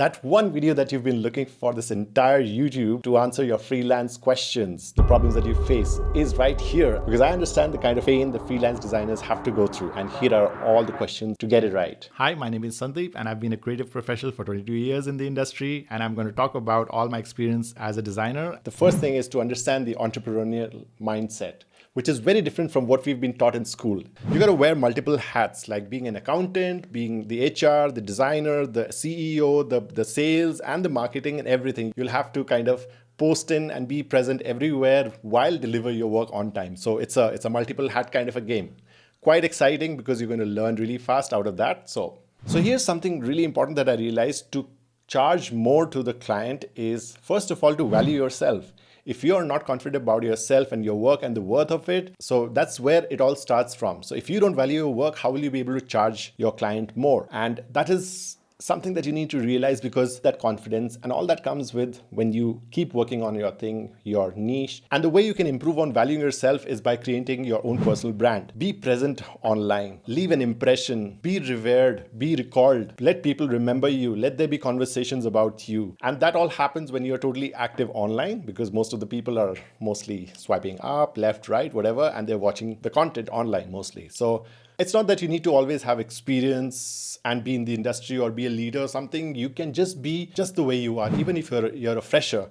That one video that you've been looking for this entire YouTube to answer your freelance questions, the problems that you face, is right here, because I understand the kind of pain the freelance designers have to go through, and here are all the questions to get it right. Hi, my name is Sandeep, and I've been a creative professional for 22 years in the industry, and I'm going to talk about all my experience as a designer. The first thing is to understand the entrepreneurial mindset, which is very different from what we've been taught in school. You got to wear multiple hats, like being an accountant, being the HR, the designer, the CEO, the sales, and the marketing and everything. You'll have to kind of post in and be present everywhere while deliver your work on time. So it's a multiple hat kind of a game. Quite exciting because you're going to learn really fast out of that. So here's something really important that I realized: to charge more to the client is, first of all, to value yourself. If you're not confident about yourself and your work and the worth of it, so that's where it all starts from. So if you don't value your work, how will you be able to charge your client more? And that is something that you need to realize, because that confidence and all that comes with when you keep working on your thing, your niche. And the way you can improve on valuing yourself is by creating your own personal brand. Be present online, leave an impression, be revered, be recalled, let people remember you, let there be conversations about you. And that all happens when you're totally active online, because most of the people are mostly swiping up, left, right, whatever, and they're watching the content online mostly. So it's not that you need to always have experience and be in the industry or be a leader or something. You can just be just the way you are. Even if you're a fresher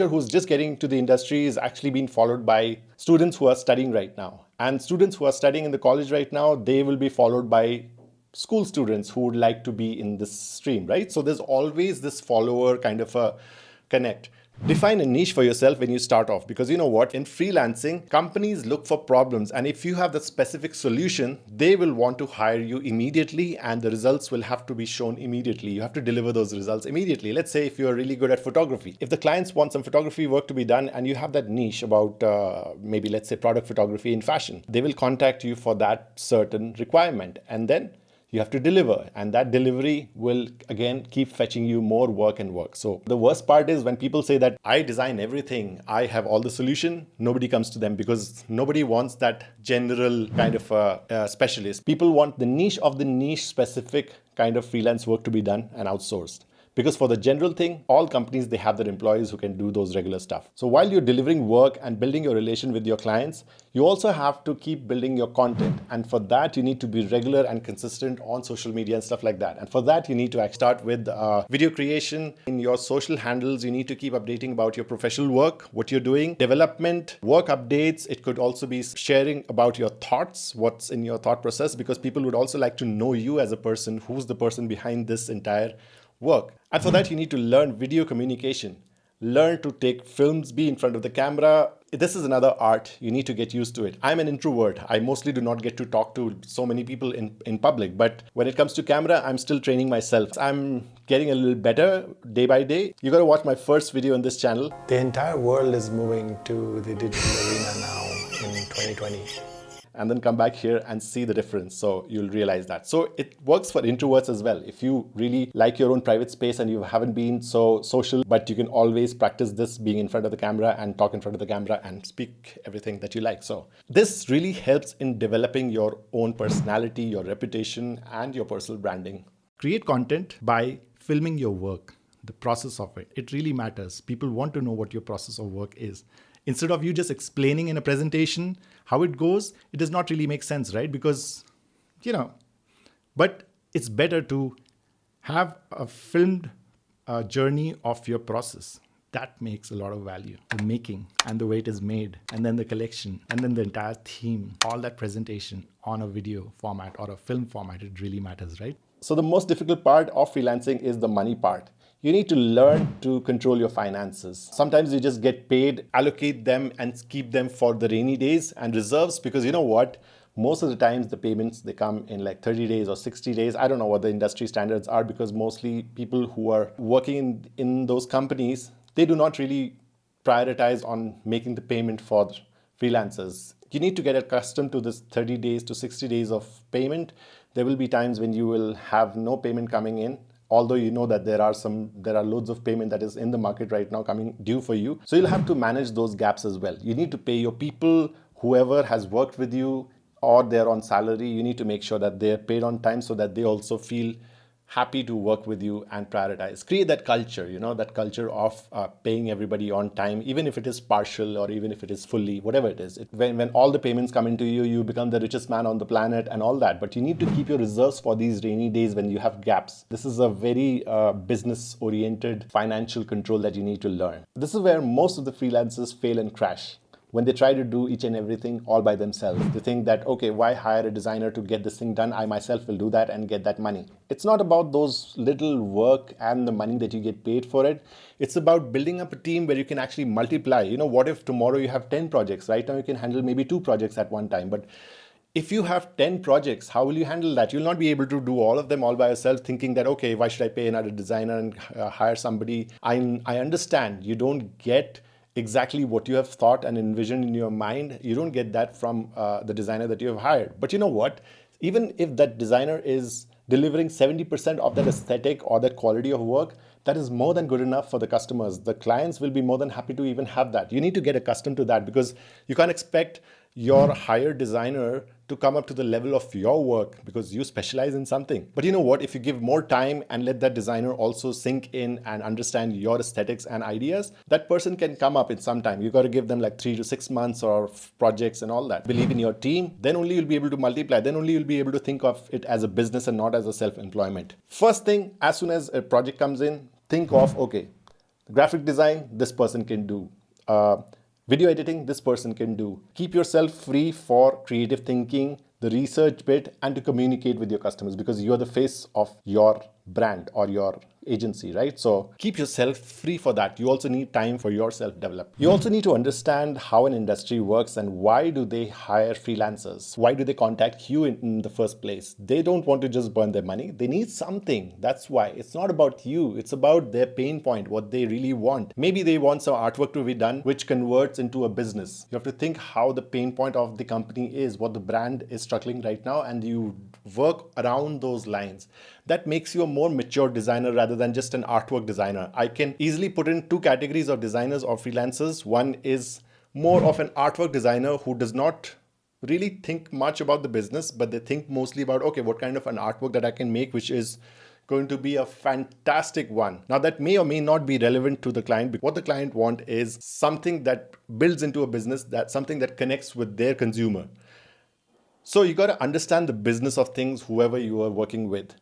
who's just getting into the industry is actually being followed by students who are studying right now. And students who are studying in the college right now, they will be followed by school students who would like to be in this stream, right? So there's always this follower kind of a connect. Define a niche for yourself when you start off, because you know what? In freelancing, companies look for problems, and if you have the specific solution, they will want to hire you immediately, and the results will have to be shown immediately. You have to deliver those results immediately. Let's say if you're really good at photography. If the clients want some photography work to be done and you have that niche about maybe, let's say, product photography in fashion, they will contact you for that certain requirement, and then you have to deliver, and that delivery will again keep fetching you more work and work. So the worst part is when people say that I design everything, I have all the solution, nobody comes to them, because nobody wants that general kind of specialist. People want the niche of the niche specific kind of freelance work to be done and outsourced. Because for the general thing, all companies, they have their employees who can do those regular stuff. So while you're delivering work and building your relation with your clients, you also have to keep building your content. And for that, you need to be regular and consistent on social media and stuff like that. And for that, you need to start with video creation. In your social handles, you need to keep updating about your professional work, what you're doing, development, work updates. It could also be sharing about your thoughts, what's in your thought process, because people would also like to know you as a person, who's the person behind this entire work. And for that, you need to learn video communication, learn to take films, be in front of the camera. This is another art. You need to get used to it. I'm an introvert. I mostly do not get to talk to so many people in public. But when it comes to camera, I'm still training myself. I'm getting a little better day by day. You got to watch my first video on this channel. The entire world is moving to the digital arena now in 2020. And then come back here and see the difference. So you'll realize that. So it works for introverts as well. If you really like your own private space and you haven't been so social, but you can always practice this, being in front of the camera and talk in front of the camera and speak everything that you like. So this really helps in developing your own personality, your reputation, and your personal branding. Create content by filming your work, the process of it. It really matters. People want to know what your process of work is. Instead of you just explaining in a presentation how it goes, it does not really make sense, right? Because, but it's better to have a filmed journey of your process. That makes a lot of value. The making and the way it is made, and then the collection, and then the entire theme, all that presentation on a video format or a film format, it really matters, right? So the most difficult part of freelancing is the money part. You need to learn to control your finances. Sometimes you just get paid, allocate them, and keep them for the rainy days and reserves, because you know what? Most of the times the payments, they come in like 30 days or 60 days. I don't know what the industry standards are, because mostly people who are working in those companies, they do not really prioritize on making the payment for freelancers. You need to get accustomed to this 30 days to 60 days of payment. There will be times when you will have no payment coming in, although you know that there are loads of payment that is in the market right now coming due for you. So you'll have to manage those gaps as well. You need to pay your people, whoever has worked with you, or they're on salary. You need to make sure that they're paid on time so that they also feel happy to work with you and prioritize. Create that culture, that culture of paying everybody on time, even if it is partial or even if it is fully, whatever it is. When all the payments come into you, you become the richest man on the planet and all that. But you need to keep your reserves for these rainy days when you have gaps. This is a very business-oriented financial control that you need to learn. This is where most of the freelancers fail and crash. When they try to do each and everything all by themselves, they think that, okay, why hire a designer to get this thing done? I myself will do that and get that money. It's not about those little work and the money that you get paid for it. It's about building up a team where you can actually multiply. What if tomorrow you have 10 projects? Right now you can handle maybe 2 projects at one time. But if you have 10 projects, how will you handle that? You'll not be able to do all of them all by yourself, thinking that, okay, why should I pay another designer and hire somebody? I understand you don't get exactly what you have thought and envisioned in your mind. You don't get that from the designer that you have hired. But you know what? Even if that designer is delivering 70% of that aesthetic or that quality of work, that is more than good enough for the customers. The clients will be more than happy to even have that. You need to get accustomed to that, because you can't expect your hired designer to come up to the level of your work because you specialize in something. But you know what? If you give more time and let that designer also sink in and understand your aesthetics and ideas, that person can come up in some time. You got to give them like 3 to 6 months or projects and all that. Believe in your team, then only you'll be able to multiply. Then only you'll be able to think of it as a business and not as a self-employment. First thing, as soon as a project comes in, think of, okay, graphic design, this person can do. Video editing, this person can do. Keep yourself free for creative thinking, the research bit, and to communicate with your customers, because you're the face of your brand or your agency, right? So keep yourself free for that. You also need time for your self-development. You also need to understand how an industry works and why do they hire freelancers? Why do they contact you in the first place? They don't want to just burn their money. They need something. That's why. It's not about you. It's about their pain point, what they really want. Maybe they want some artwork to be done, which converts into a business. You have to think how the pain point of the company is, what the brand is struggling right now, and you work around those lines. That makes you a more mature designer rather than just an artwork designer. I can easily put in 2 categories of designers or freelancers. One is more of an artwork designer who does not really think much about the business, but they think mostly about, okay, what kind of an artwork that I can make, which is going to be a fantastic one. Now that may or may not be relevant to the client, but what the client wants is something that builds into a business, that something that connects with their consumer. So you got to understand the business of things, whoever you are working with,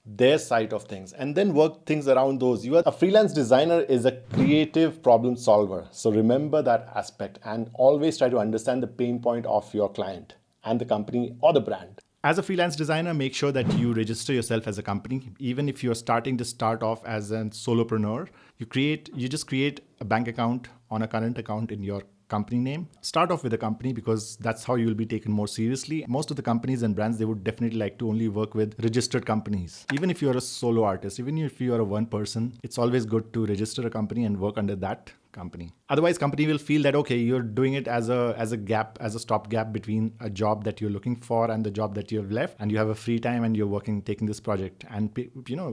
their side of things, and then work things around those. A freelance designer is a creative problem solver. So remember that aspect and always try to understand the pain point of your client and the company or the brand. As a freelance designer, make sure that you register yourself as a company. Even if you're starting to start off as a solopreneur, you just create a bank account on a current account in your company name. Start off with a company because that's how you will be taken more seriously. Most of the companies and brands, they would definitely like to only work with registered companies. Even if you're a solo artist, even if you are a one person, it's always good to register a company and work under that company. Otherwise, company will feel that, okay, you're doing it as a gap, as a stopgap between a job that you're looking for and the job that you have left, and you have a free time and you're taking this project. And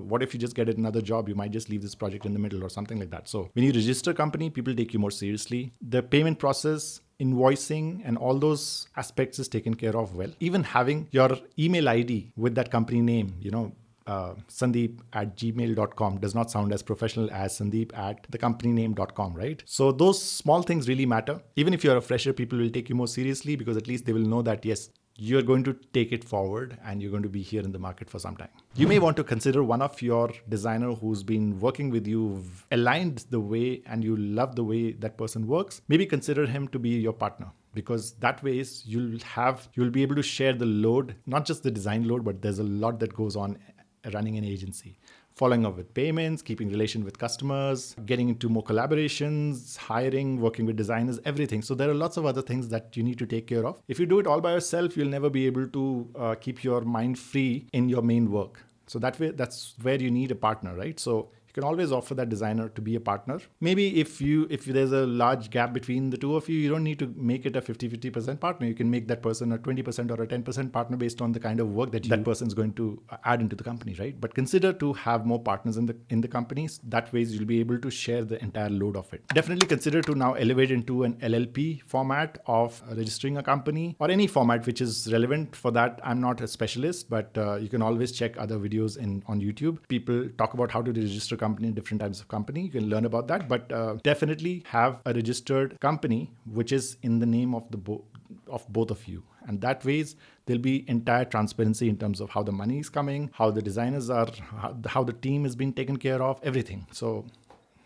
what if you just get another job? You might just leave this project in the middle or something like that. So when you register a company, people take you more seriously. The payment process, invoicing, and all those aspects is taken care of well. Even having your email ID with that company name, Sandeep@gmail.com does not sound as professional as Sandeep@thecompany.name.com, right? So those small things really matter. Even if you're a fresher, people will take you more seriously because at least they will know that, yes, you're going to take it forward and you're going to be here in the market for some time. You may want to consider one of your designer who's been working with you, aligned the way, and you love the way that person works. Maybe consider him to be your partner, because that way you'll be able to share the load, not just the design load, but there's a lot that goes on running an agency. Following up with payments, keeping relation with customers, getting into more collaborations, hiring, working with designers, everything. So there are lots of other things that you need to take care of. If you do it all by yourself, you'll never be able to keep your mind free in your main work. So that's where you need a partner, right? So you can always offer that designer to be a partner. Maybe if there's a large gap between the two of you, you don't need to make it a 50-50% partner. You can make that person a 20% or a 10% partner based on the kind of work that person is going to add into the company, right? But consider to have more partners in the companies. That way you'll be able to share the entire load of it. Definitely consider to now elevate into an LLP format of registering a company, or any format which is relevant for that. I'm not a specialist, but you can always check other videos on YouTube. People talk about how to register a company in different types of company. You can learn about that, but definitely have a registered company which is in the name of both of you. And that ways there'll be entire transparency in terms of how the money is coming, how the designers are, how the team is being taken care of, everything. So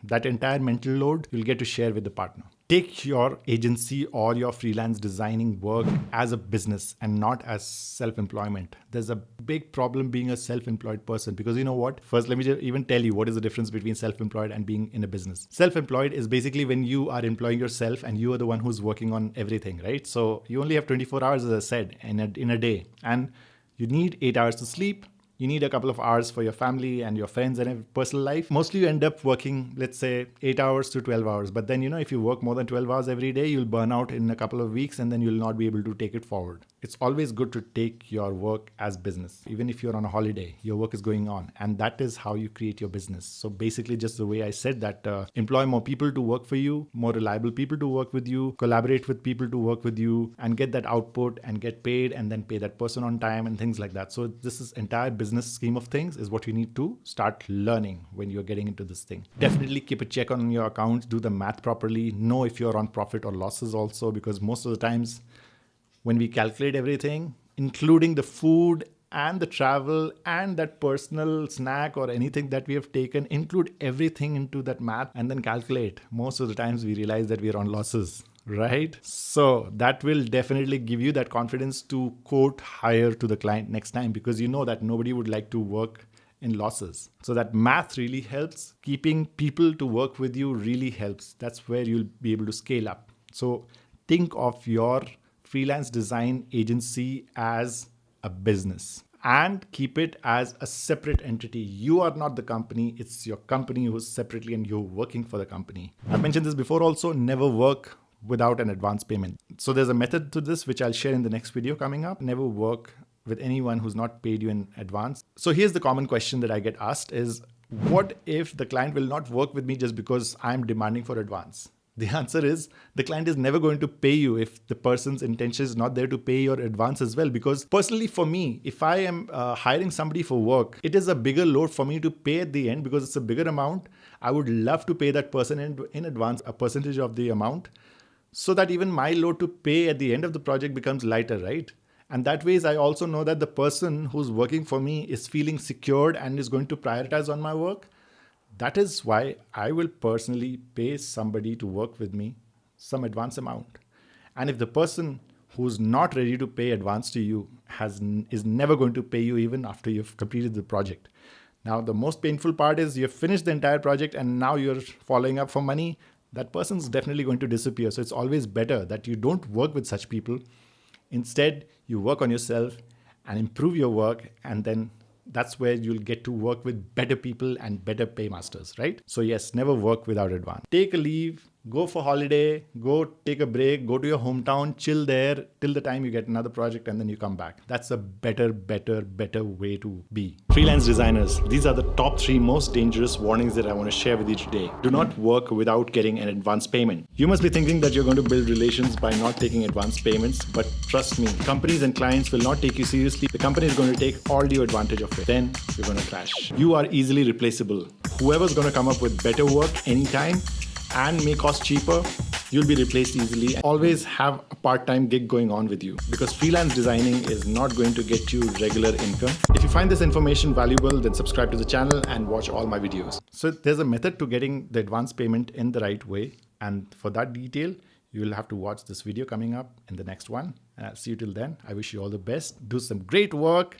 that entire mental load you'll get to share with the partner. Take your agency or your freelance designing work as a business and not as self-employment. There's a big problem being a self-employed person, because you know what? First, let me just even tell you what is the difference between self-employed and being in a business. Self-employed is basically when you are employing yourself and you are the one who's working on everything, right? So you only have 24 hours, as I said, in a day, and you need 8 hours to sleep. You need a couple of hours for your family and your friends and personal life. Mostly you end up working, let's say, 8 hours to 12 hours. But then, if you work more than 12 hours every day, you'll burn out in a couple of weeks and then you'll not be able to take it forward. It's always good to take your work as business. Even if you're on a holiday, your work is going on. And that is how you create your business. So basically just the way I said that, employ more people to work for you, more reliable people to work with you, collaborate with people to work with you, and get that output and get paid, and then pay that person on time and things like that. So this is entire business scheme of things is what you need to start learning when you're getting into this thing. Definitely keep a check on your accounts, do the math properly, know if you're on profit or losses also, because most of the times when we calculate everything, including the food and the travel and that personal snack or anything that we have taken, include everything into that math and then calculate. Most of the times we realize that we are on losses, right? So that will definitely give you that confidence to quote higher to the client next time, because you know that nobody would like to work in losses. So that math really helps. Keeping people to work with you really helps. That's where you'll be able to scale up. So think of your freelance design agency as a business and keep it as a separate entity. You are not the company. It's your company who's separately and you're working for the company. I've mentioned this before also, never work without an advance payment. So there's a method to this, which I'll share in the next video coming up. Never work with anyone who's not paid you in advance. So here's the common question that I get asked is, what if the client will not work with me just because I'm demanding for advance? The answer is the client is never going to pay you if the person's intention is not there to pay your advance as well. Because personally for me, if I am hiring somebody for work, it is a bigger load for me to pay at the end because it's a bigger amount. I would love to pay that person in advance a percentage of the amount, so that even my load to pay at the end of the project becomes lighter, right? And that ways I also know that the person who's working for me is feeling secured and is going to prioritize on my work. That is why I will personally pay somebody to work with me some advance amount. And if the person who's not ready to pay advance to you is never going to pay you even after you've completed the project. Now, the most painful part is you've finished the entire project and now you're following up for money. That person's definitely going to disappear. So it's always better that you don't work with such people. Instead, you work on yourself and improve your work, and then that's where you'll get to work with better people and better paymasters, right? So yes, never work without advance. Take a leave, go for holiday, go take a break, go to your hometown, chill there till the time you get another project and then you come back. That's a better way to be. Freelance designers, these are the top 3 most dangerous warnings that I want to share with you today. Do not work without getting an advance payment. You must be thinking that you're going to build relations by not taking advance payments, but trust me, companies and clients will not take you seriously. The company is going to take all due advantage of it. Then you're going to crash. You are easily replaceable. Whoever's going to come up with better work anytime and may cost cheaper, you'll be replaced easily. Always have a part-time gig going on with you, because freelance designing is not going to get you regular income. If you find this information valuable, then subscribe to the channel and watch all my videos. So there's a method to getting the advance payment in the right way. And for that detail, you will have to watch this video coming up in the next one. And I'll see you till then. I wish you all the best. Do some great work.